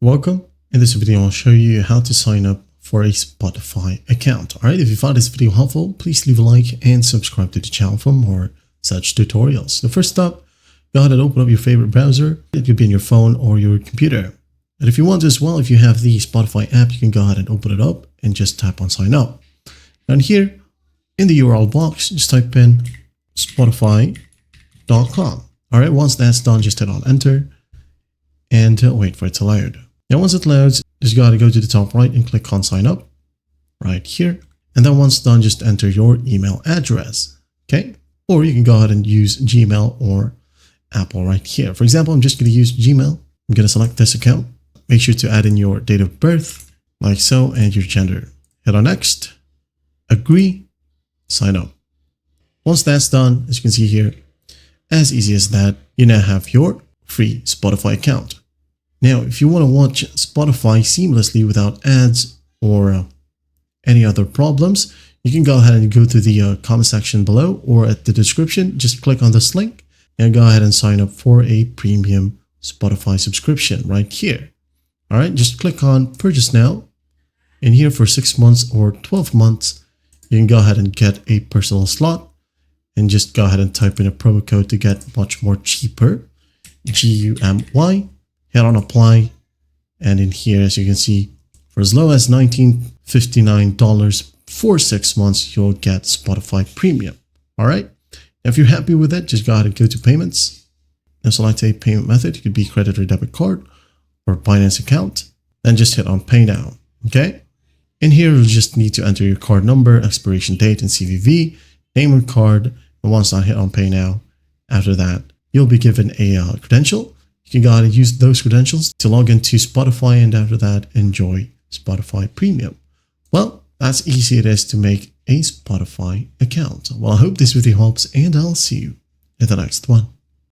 Welcome. In this video, I'll show you how to sign up for a Spotify account. Alright, if you found this video helpful, please leave a like and subscribe to the channel for more such tutorials. The first step, go ahead and open up your favorite browser. It could be on your phone or your computer. And if you want to as well, if you have the Spotify app, you can go ahead and open it up and just tap on sign up. And here in the URL box, just type in spotify.com. Alright, once that's done, just hit on enter and wait for it to load. Now once it loads, just gotta go to the top right and click on sign up right here. And then once done, just enter your email address. Okay. Or you can go ahead and use Gmail or Apple right here. For example, I'm just going to use Gmail. I'm going to select this account. Make sure to add in your date of birth like so and your gender. Hit on next, agree, sign up. Once that's done, as you can see here, as easy as that, you now have your free Spotify account. Now, if you want to watch Spotify seamlessly without ads or any other problems, you can go ahead and go to the comment section below or at the description. Just click on this link and go ahead and sign up for a premium Spotify subscription right here. All right, just click on purchase now. And here for 6 months or 12 months, you can go ahead and get a personal slot and just go ahead and type in a promo code to get much more cheaper. GUMY. Hit on apply, and in here, as you can see, for as low as $19.59 for 6 months, you'll get Spotify Premium. All right. If you're happy with it, just go ahead and go to payments and select a payment method. It could be credit or debit card or Binance account. Then just hit on pay now. Okay. In here, you'll just need to enter your card number, expiration date, and CVV, name of card. And once I hit on pay now, after that, you'll be given a credential. You can go ahead and use those credentials to log into Spotify, and after that, enjoy Spotify Premium. Well, that's easy it is to make a Spotify account. Well, I hope this video helps, and I'll see you in the next one.